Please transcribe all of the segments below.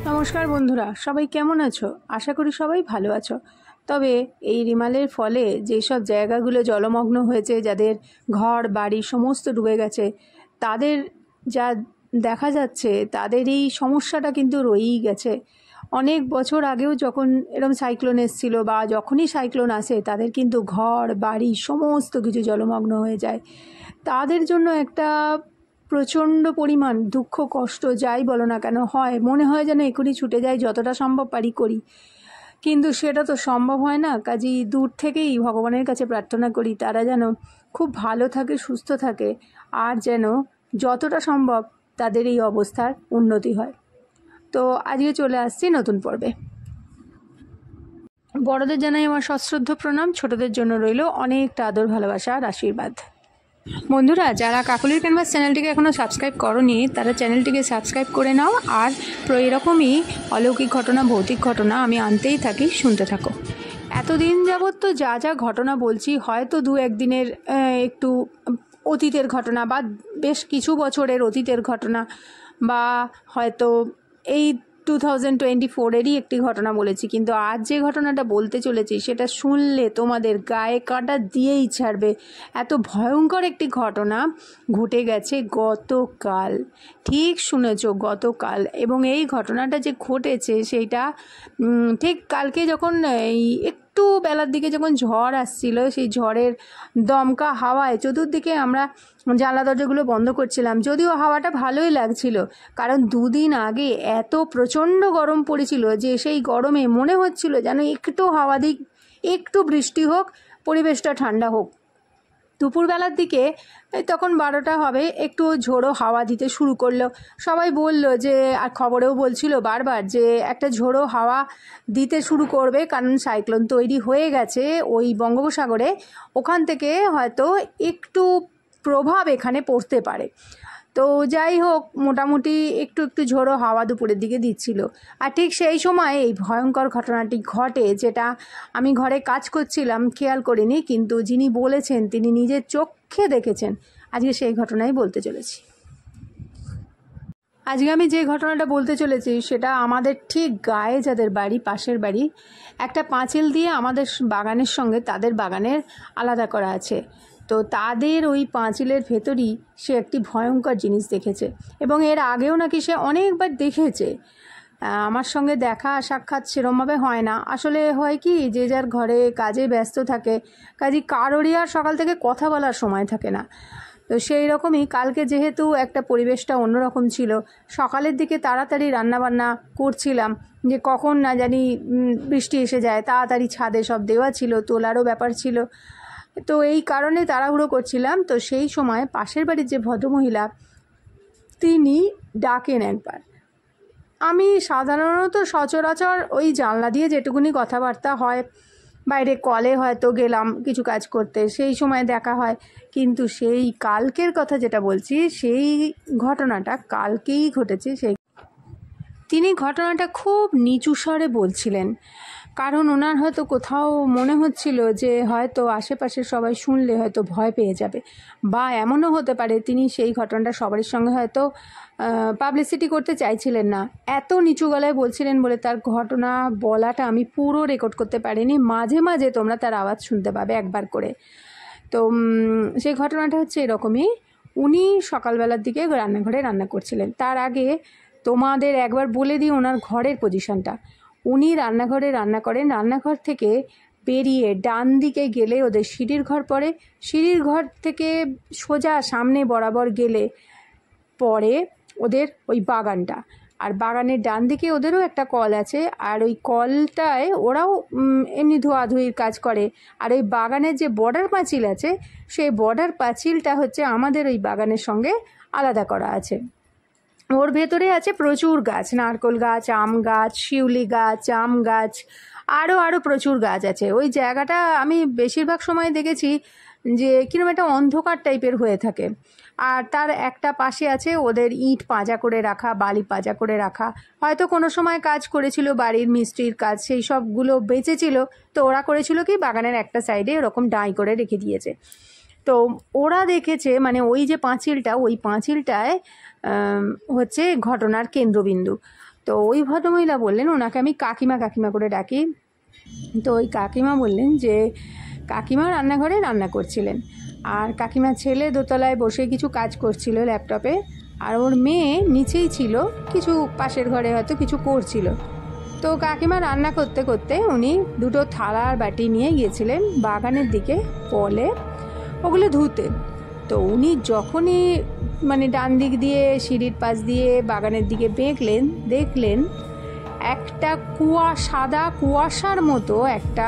নমস্কার বন্ধুরা, সবাই কেমন আছো? আশা করি সবাই ভালো আছো। তবে এই রিমালের ফলে যেসব জায়গাগুলো জলমগ্ন হয়েছে, যাদের ঘর বাড়ি সমস্ত ডুবে গেছে, তাদের যা দেখা যাচ্ছে তাদের এই সমস্যাটা কিন্তু রয়েই গেছে। অনেক বছর আগেও যখন এরকম সাইক্লোন এসেছিল বা যখনই সাইক্লোন আসে, তাদের কিন্তু ঘর বাড়ি সমস্ত কিছু জলমগ্ন হয়ে যায়। তাদের জন্য একটা প্রচণ্ড পরিমাণ দুঃখ কষ্ট যাই বলো না কেন হয়, মনে হয় যেন এখনই ছুটে যাই, যতটা সম্ভব পারি করি, কিন্তু সেটা তো সম্ভব হয় না। কাজেই দূর থেকেই ভগবানের কাছে প্রার্থনা করি তারা যেন খুব ভালো থাকে, সুস্থ থাকে, আর যেন যতটা সম্ভব তাদের এই অবস্থার উন্নতি হয়। তো আজকে চলে আসছি নতুন পর্বে। বড়দের জানাই আমার সশ্রদ্ধ প্রণাম, ছোটদের জন্য রইল অনেকটা আদর ভালোবাসা আর আশীর্বাদ। বন্ধুরা, যারা কাকলির ক্যানভাস চ্যানেলটিকে এখনও সাবস্ক্রাইব করোনি, তারা চ্যানেলটিকে সাবস্ক্রাইব করে নাও, আর এরকমই অলৌকিক ঘটনা, ভৌতিক ঘটনা আমি আনতেই থাকি, শুনতে থাকো। এতদিন যাবৎ তো যা যা ঘটনা বলছি, হয়তো দু একদিনের একটু অতীতের ঘটনা বা বেশ কিছু বছরের অতীতের ঘটনা, বা হয়তো এই 2024-এরই একটি ঘটনা বলেছি, কিন্তু আজ যে ঘটনাটা বলতে চলেছি সেটা শুনলে তোমাদের গায়ে কাঁটা দিয়েই ছাড়বে। এত ভয়ঙ্কর একটি ঘটনা ঘটে গেছে গতকাল। ঠিক শুনেছ, গতকাল। এবং এই ঘটনাটা যে ঘটেছে সেইটা ঠিক কালকে যখন এই একটু বেলার দিকে যখন ঝড় আসছিল, সেই ঝড়ের দমকা হাওয়ায় চতুর্দিকে আমরা জানলা দরজাগুলো বন্ধ করছিলাম, যদিও হাওয়াটা ভালোই লাগছিল, কারণ দুদিন আগে এত প্রচণ্ড গরম পড়েছিল যে সেই গরমে মনে হচ্ছিল যেন একটু হাওয়া দিক, একটু বৃষ্টি হোক, পরিবেশটা ঠান্ডা হোক। দুপুরবেলার দিকে তখন 12টা হবে, একটু ঝোড়ো হাওয়া দিতে শুরু করলো। সবাই বলল যে, আর খবরেও বলছিল বারবার যে একটা ঝোড়ো হাওয়া দিতে শুরু করবে, কারণ সাইক্লোন তৈরি হয়ে গেছে ওই বঙ্গোপসাগরে, ওখান থেকে হয়তো একটু প্রভাব এখানে পড়তে পারে। তো যাই হোক, মোটামুটি একটু একটু ঝোড়ো হাওয়া দুপুরের দিকে দিচ্ছিল। আর ঠিক সেই সময় এই ভয়ঙ্কর ঘটনাটি ঘটে, যেটা আমি ঘরে কাজ করছিলাম, খেয়াল করিনি, কিন্তু যিনি বলেছেন তিনি নিজের চোখে দেখেছেন। আজকে সেই ঘটনাই বলতে চলেছি। আজকে আমি যে ঘটনাটা বলতে চলেছি সেটা আমাদের ঠিক গায়ে যাদের বাড়ি, পাশের বাড়ি, একটা পাঁচিল দিয়ে আমাদের বাগানের সঙ্গে তাদের বাগানের আলাদা করা আছে। তো তাদের ওই পাঁচিলের ভেতরই সে একটি ভয়ঙ্কর জিনিস দেখেছে, এবং এর আগেও নাকি সে অনেকবার দেখেছে। আমার সঙ্গে দেখা সাক্ষাৎ সেরমভাবে হয় না, আসলে হয় কি, যে যার ঘরে কাজে ব্যস্ত থাকে, কাজে কারোরই আর সকাল থেকে কথা বলার সময় থাকে না। তো সেই রকমই কালকে যেহেতু একটা পরিবেশটা অন্যরকম ছিল, সকালের দিকে তাড়াতাড়ি রান্নাবান্না করছিলাম, যে কখন না জানি বৃষ্টি এসে যায়, তাড়াতাড়ি ছাদে সব দেওয়া ছিল, তোলারও ব্যাপার ছিল, তো এই কারণে তাড়াহুড়ো করছিলাম। তো সেই সময় পাশের বাড়ির যে ভদ্রমহিলা, তিনি ডাকেন একবার। আমি সাধারণত সচরাচর ওই জানলা দিয়ে যেটুকুনি কথাবার্তা হয়, বাইরে কলে হয়তো গেলাম কিছু কাজ করতে, সেই সময় দেখা হয়, কিন্তু সেই কালকের কথা যেটা বলছি, সেই ঘটনাটা কালকেই ঘটেছে। তিনি ঘটনাটা খুব নিচু স্বরে বলছিলেন, কারণ ওনার হয়তো কোথাও মনে হচ্ছিল যে হয়তো আশেপাশে সবাই শুনলে হয়তো ভয় পেয়ে যাবে, বা এমনও হতে পারে তিনি সেই ঘটনাটা সবার সঙ্গে হয়তো পাবলিসিটি করতে চাইছিলেন না। এত নিচু গলায় বলছিলেন বলে তার ঘটনা বলাটা আমি পুরো রেকর্ড করতে পারিনি, মাঝে মাঝে তোমরা তার আওয়াজ শুনতে পাবে একবার করে। তো সেই ঘটনাটা হচ্ছে এরকমই। উনি সকালবেলার দিকে রান্নাঘরে রান্না করছিলেন। তার আগে তোমাদের একবার বলে দিই ওনার ঘরের পজিশনটা। উনি রান্নাঘরে রান্না করেন, রান্নাঘর থেকে বেরিয়ে ডান দিকে গেলে ওদের সিঁড়ির ঘর পড়ে, সিঁড়ির ঘর থেকে সোজা সামনে বরাবর গেলে পরে ওদের ওই বাগানটা, আর বাগানের ডান দিকে ওদেরও একটা কল আছে, আর ওই কলটায় ওরাও এমনি ধোয়াধুয়ির কাজ করে। আর ওই বাগানের যে বর্ডার পাঁচিল আছে, সেই বর্ডার পাঁচিলটা হচ্ছে আমাদের ওই বাগানের সঙ্গে আলাদা করা আছে। ওর ভেতরে আছে প্রচুর গাছ, নারকেল গাছ, আম গাছ, শিউলি গাছ, জাম গাছ, আরও প্রচুর গাছ আছে। ওই জায়গাটা আমি বেশিরভাগ সময় দেখেছি যে কিরকম একটা অন্ধকার টাইপের হয়ে থাকে। আর তার একটা পাশে আছে ওদের ইট পাঁজা করে রাখা, বালি পাঁজা করে রাখা, হয়তো কোনো সময় কাজ করেছিল বাড়ির মিস্ত্রির কাজ, সেই সবগুলো বেঁচেছিল। তো ওরা করেছিল কি, বাগানের একটা সাইডে ওরকম ডাঁই করে রেখে দিয়েছে। তো ওরা দেখেছে, মানে ওই যে পাঁচিলটা, ওই পাঁচিলটায় হচ্ছে ঘটনার কেন্দ্রবিন্দু। তো তো ওই ভদ্রমহিলা বললেন, ওনাকে আমি কাকিমা কাকিমা করে ডাকি, তো ওই কাকিমা বললেন যে কাকিমা রান্নাঘরে রান্না করছিলেন, আর কাকিমার ছেলে দোতলায় বসে কিছু কাজ করছিল ল্যাপটপে, আর ওর মেয়ে নিচেই ছিল, কিছু পাশের ঘরে হয়তো কিছু করছিল। তো কাকিমা রান্না করতে করতে উনি দুটো থালা আর বাটি নিয়ে গিয়েছিলেন বাগানের দিকে কলে ওগুলো ধুতে। তো উনি যখনই মানে ডান দিক দিয়ে সিঁড়ির পাশ দিয়ে বাগানের দিকে বেঁকলেন, দেখলেন একটা সাদা কুয়াশার মতো একটা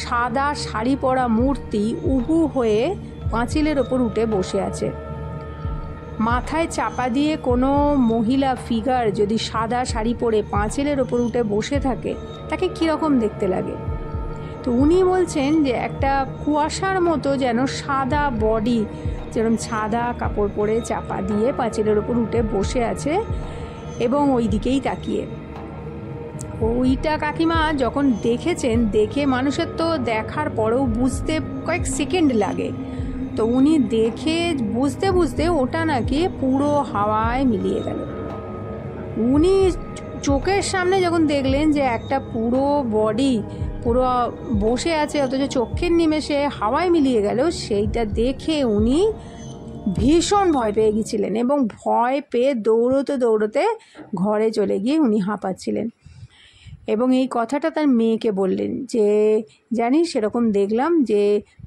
সাদা শাড়ি পরা মূর্তি উবু হয়ে পাঁচিলের ওপর উঠে বসে আছে। মাথায় চাপা দিয়ে কোনো মহিলা ফিগার যদি সাদা শাড়ি পরে পাঁচিলের ওপর উঠে বসে থাকে, তাকে কীরকম দেখতে লাগে? তো উনি বলছেন যে একটা কুয়াশার মতো যেন সাদা বডি, যেরকম সাদা কাপড় পরে চাপা দিয়ে পাঁচিলের ওপর উঠে বসে আছে এবং ওই দিকেই তাকিয়ে। ওইটা কাকিমা যখন দেখেছেন, দেখে মানুষের তো দেখার পরেও বুঝতে কয়েক সেকেন্ড লাগে, তো উনি দেখে বুঝতে বুঝতে ওটা নাকি পুরো হাওয়ায় মিলিয়ে গেল। উনি চোখের সামনে যখন দেখলেন যে একটা পুরো বডি পুরো বসে আছে অথচ চোখের নিমেষে হাওয়ায় মিলিয়ে গেল, সেইটা দেখে উনি ভীষণ ভয় পেয়ে গিয়েছিলেন এবং ভয় পেয়ে দৌড়তে দৌড়তে ঘরে চলে গিয়ে উনি হাঁপাচ্ছিলেন এবং এই কথাটা তার মেয়েকে বললেন যে জানিস সেরকম দেখলাম যে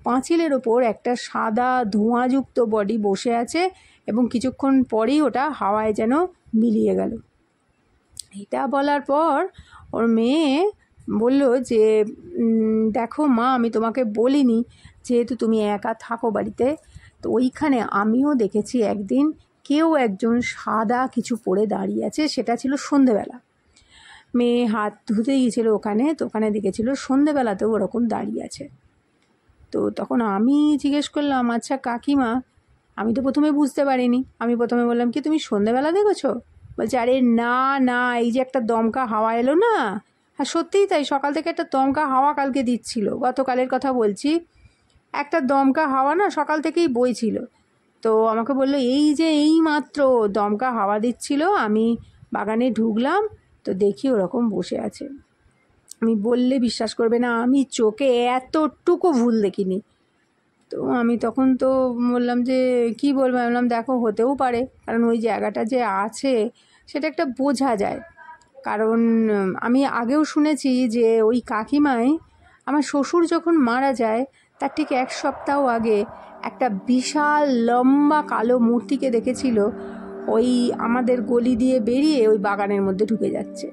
পাঁচিলের ওপর একটা সাদা ধোঁয়াযুক্ত বডি বসে আছে এবং কিছুক্ষণ পরেই ওটা হাওয়ায় যেন মিলিয়ে গেল। এটা বলার পর ওর মেয়ে বলল যে দেখো মা, আমি তোমাকে বলিনি, যেহেতু তুমি একা থাকো বাড়িতে, তো ওইখানে আমিও দেখেছি একদিন কেউ একজন সাদা কিছু পরে দাঁড়িয়ে আছে, সেটা ছিল সন্ধেবেলা। মেয়ে হাত ধুতে গিয়েছিল ওখানে, তো ওখানে দেখেছিল সন্ধেবেলাতেও ওরকম দাঁড়িয়ে আছে। তো তখন আমি জিজ্ঞেস করলাম, আচ্ছা কাকিমা, আমি তো প্রথমে বুঝতে পারিনি, আমি প্রথমে বললাম কি তুমি সন্ধেবেলা দেখেছো? বলছে আরে না না, এই যে একটা দমকা হাওয়া এলো না। হ্যাঁ সত্যিই তাই, সকাল থেকে একটা দমকা হাওয়া কালকে দিচ্ছিল, গতকালের কথা বলছি, একটা দমকা হাওয়া না সকাল থেকেই বইছিল। তো আমাকে বললো এই যে এই মাত্র দমকা হাওয়া দিচ্ছিল, আমি বাগানে ঢুকলাম, তো দেখি ওরকম বসে আছে। আমি বললে বিশ্বাস করবে না, আমি চোখে এতটুকু ভুল দেখিনি। তো আমি তখন তো বললাম যে কি বলবো, আমি বললাম দেখো হতেও পারে, কারণ ওই জায়গাটা যে আছে সেটা একটা বোঝা যায়। কারণ আমি আগেও শুনেছি যে ওই কাকিমাই আমার শ্বশুর যখন মারা যায় তার ঠিক 1 সপ্তাহ আগে একটা বিশাল লম্বা কালো মূর্তিকে দেখেছিল ওই আমাদের গলি দিয়ে বেরিয়ে ওই বাগানের মধ্যে ঢুকে যাচ্ছে।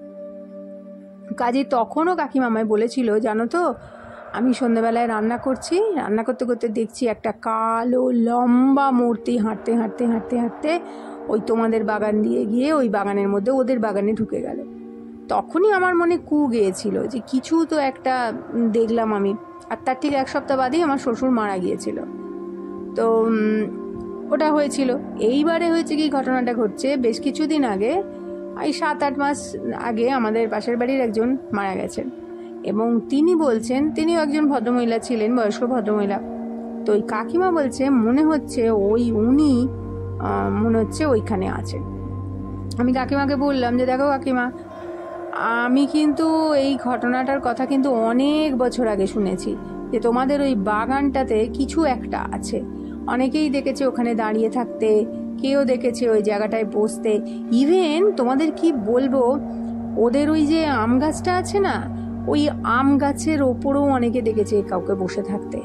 কাজে তখনও কাকিমা আমায় বলেছিল, জানো তো আমি সন্ধ্যাবেলায় রান্না করছি, রান্না করতে করতে দেখছি একটা কালো লম্বা মূর্তি হাঁটতে হাঁটতে হাঁটতে হাঁটতে ওই তোমাদের বাগান দিয়ে গিয়ে ওই বাগানের মধ্যে ওদের বাগানে ঢুকে গেল। তখনই আমার মনে কু গিয়েছিল যে কিছু তো একটা দেখলাম আমি। আর তার ঠিক 1 সপ্তাহ বাদেই আমার শ্বশুর মারা গিয়েছিল। তো ওটা হয়েছিল। এইবারে হয়েছে কি, ঘটনাটা ঘটছে বেশ কিছুদিন আগে, এই 7-8 মাস আগে আমাদের পাশের বাড়ির একজন মারা গেছেন এবং তিনি বলছেন, তিনিও একজন ভদ্রমহিলা ছিলেন, বয়স্ক ভদ্রমহিলা। তো ওই কাকিমা বলছে মনে হচ্ছে উনি মনে হচ্ছে ওইখানে আছেন। আমি কাকিমাকে বললাম যে দেখো কাকিমা, আমি কিন্তু এই ঘটনাটার কথা কিন্তু অনেক বছর আগে শুনেছি যে তোমাদের ওই বাগানটাতে কিছু একটা আছে। অনেকেই দেখেছে ওখানে দাঁড়িয়ে থাকতে, কেউ দেখেছে ওই জায়গাটায় বসতে, ইভেন তোমাদের কি বলবো, ওদের ওই যে আম গাছটা আছে না, ওই আম গাছের ওপরেও অনেকে দেখেছে কাউকে বসে থাকতে।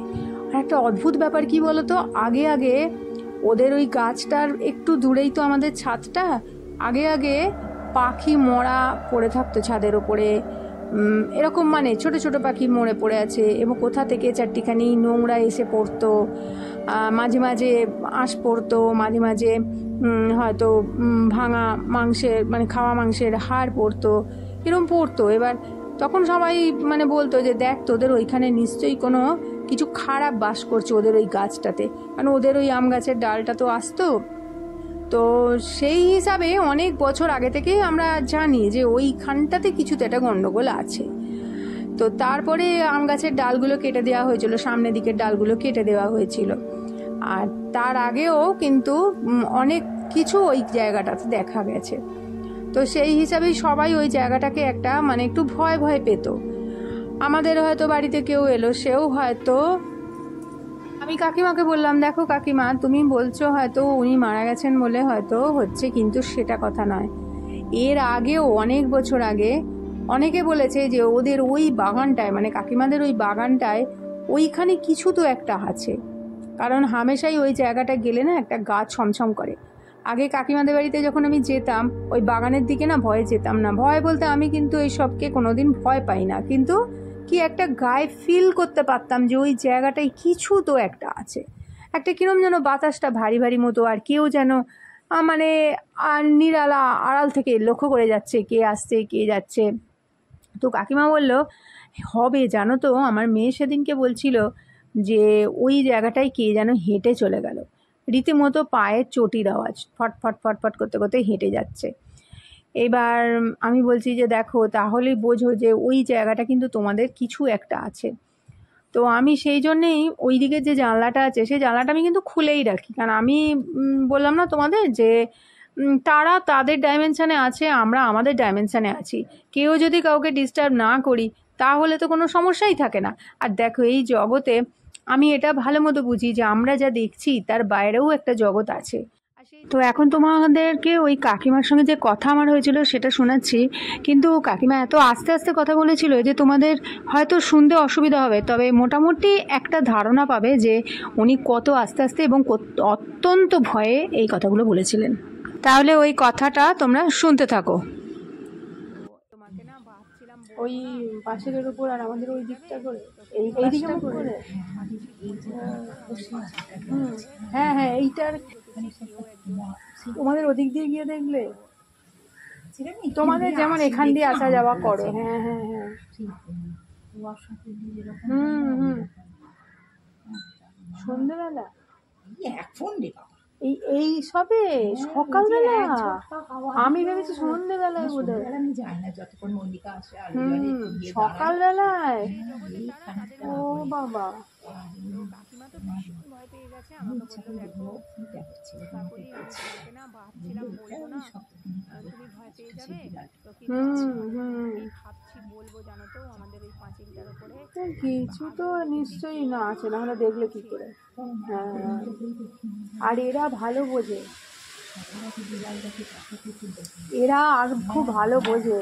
আর একটা অদ্ভুত ব্যাপার কি বলতো, আগে আগে ওদের ওই গাছটার একটু দূরেই তো আমাদের ছাদটা, আগে আগে পাখি মরা পড়ে থাকতো ছাদের ওপরে, এরকম মানে ছোট ছোট পাখি মরে পড়ে আছে এবং কোথা থেকে চারটিখানি নোংরা এসে পড়তো, মাঝে মাঝে আঁশ পড়তো, মাঝে মাঝে হয়তো ভাঙা মাংসের মানে খাওয়া মাংসের হাড় পড়তো, এরকম পড়তো। এবার তখন সবাই মানে বলতো যে দেখ তোদের ওইখানে নিশ্চয়ই কোনো কিছু খারাপ বাস করছে ওদের ওই গাছটাতে, কারণ ওদের ওই আম গাছের ডালটা তো আসতো। তো সেই হিসাবে অনেক বছর আগে থেকেই আমরা জানি যে ওইখানটাতে কিছু তো একটা গন্ডগোল আছে। তো তারপরে আম গাছের ডালগুলো কেটে দেওয়া হয়েছিল, সামনের দিকের ডালগুলো কেটে দেওয়া হয়েছিল। আর তার আগেও কিন্তু অনেক কিছু ওই জায়গাটাতে দেখা গেছে। তো সেই হিসাবেই সবাই ওই জায়গাটাকে একটা মানে একটু ভয় ভয় পেত। আমাদের হয়তো বাড়িতে কেউ এলো, সেও হয়তো, আমি কাকিমাকে বললাম, দেখো কাকিমা, তুমি বলছো হয়তো উনি মারা গেছেন বলে হয়তো হচ্ছে, কিন্তু সেটা কথা নয়। এর আগেও অনেক বছর আগে অনেকে বলেছে যে ওদের ওই বাগানটায়, মানে কাকিমাদের ওই বাগানটায় ওইখানে কিছু তো একটা আছে। কারণ হামেশাই ওই জায়গাটা গেলে না একটা গা ছমছম করে। আগে কাকিমাদের বাড়িতে যখন আমি যেতাম ওই বাগানের দিকে না ভয়ে যেতাম না। ভয় বলতে আমি কিন্তু এই সবকে কোনোদিন ভয় পাই না, কিন্তু কি একটা গায়ে ফিল করতে পারতাম যে ওই জায়গাটায় কিছু তো একটা আছে। একটা কিরম যেন বাতাসটা ভারী ভারী মতো, আর কেউ যেন মানে নিরালা আড়াল থেকে লক্ষ্য করে যাচ্ছে কে আসছে কে যাচ্ছে। তো কাকিমা বলল, হবে জানো তো, আমার মেয়ে সেদিনকে বলছিল যে ওই জায়গাটায় কে যেন হেঁটে চলে গেল, রীতিমতো পায়ের চটির আওয়াজ, ফটফট ফটফট করতে করতে হেঁটে যাচ্ছে। এবার আমি বলছি যে দেখো, তাহলেই বোঝো যে ওই জায়গাটা কিন্তু তোমাদের কিছু একটা আছে। তো আমি সেই জন্যেই ওই দিকে যে জানলাটা আছে সেই জানলাটা আমি কিন্তু খুলেই রাখি, কারণ আমি বললাম না তোমাদের যে তারা তাদের ডাইমেনশানে আছে, আমরা আমাদের ডাইমেনশানে আছি। কেউ যদি কাউকে ডিস্টার্ব না করি তাহলে তো কোনো সমস্যাই থাকে না। আর দেখো, এই জগতে আমি এটা ভালো মতো বুঝি যে আমরা যা দেখছি তার বাইরেও একটা জগৎ আছে। তো এখন তোমাদেরকে ওই কাকিমার সঙ্গে যে কথা আমার হয়েছিল সেটা শোনাচ্ছি, কিন্তু কাকিমা এত আস্তে আস্তে কথা বলেছিল যে তোমাদের হয়তো শুনতে অসুবিধা হবে, তবে মোটামুটি একটা ধারণা পাবে যে উনি কত আস্তে আস্তে এবং অত্যন্ত ভয়ে এই কথাগুলো বলেছিলেন। তাহলে ওই কথাটা তোমরা শুনতে থাকো। তোমাকে না ভাবছিলাম ওই পাশের উপর আর আমাদের ওই দিকটা করে এই দিকে করে, হ্যাঁ হ্যাঁ, এইটার তোমাদের ওদিক দিয়ে গিয়ে দেখলে তোমাদের যেমন এখান দিয়ে আসা যাওয়া করো। হ্যাঁ হ্যাঁ হ্যাঁ, সন্ধ্যেবেলা এই সবে সকালবেলা, আমি ভেবেছি সন্ধ্যেবেলায় বোধহয়। সকালবেলায়, ও বাবা। কাকিমা তো ভীষণ ভয় পেয়ে গেছে, আমাকে বললো দেখো কাকুরি, আমি না ভাবছিলাম বলবো না, তুমি ভয় পেয়ে যাবে, তো কি ভাবছি বলবো জানো তো, আমাদের ওই পাঁচিলটার উপরে কিছু তো নিশ্চয়ই না আছে, না হলে দেখলে কি করে। হ্যাঁ, আর এরা ভালো বোঝে, এরা আর খুব ভালো বোঝে।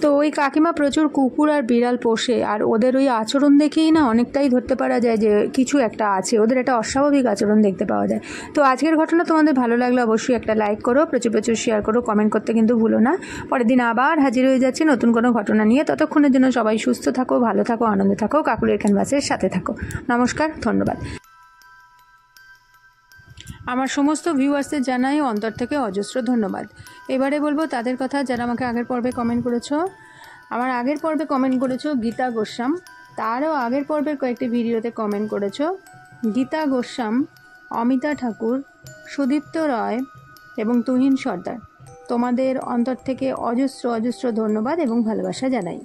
তো ওই কাকিমা প্রচুর কুকুর আর বিড়াল পোষে, আর ওদের ওই আচরণ দেখেই না অনেকটাই ধরতে পারা যায় যে কিছু একটা আছে, ওদের একটা অস্বাভাবিক আচরণ দেখতে পাওয়া যায়। তো আজকের ঘটনা তোমাদের ভালো লাগলে অবশ্যই একটা লাইক করো, প্রচুর প্রচুর শেয়ার করো, কমেন্ট করতে কিন্তু ভুলো না। পরের দিন আবার হাজির হয়ে যাচ্ছে নতুন কোনো ঘটনা নিয়ে। ততক্ষণের জন্য সবাই সুস্থ থাকো, ভালো থাকো, আনন্দে থাকো, কাকুলির ক্যানভাসের সাথে থাকো। নমস্কার, ধন্যবাদ। আমার সমস্ত ভিউয়ার্সদের জানাই অন্তর থেকে অজস্র ধন্যবাদ। এবারে বলবো তাদের কথা যারা আমাকে আগের পর্বে কমেন্ট করেছো। আমার আগের পর্বে কমেন্ট করেছো গীতা গোস্বাম, তারও আগের পর্বের কয়েকটি ভিডিওতে কমেন্ট করেছো গীতা গোস্বাম, অমিতা ঠাকুর, সুদীপ্ত রয় এবং তুহিন সর্দার। তোমাদের অন্তর থেকে অজস্র অজস্র ধন্যবাদ এবং ভালোবাসা জানাই।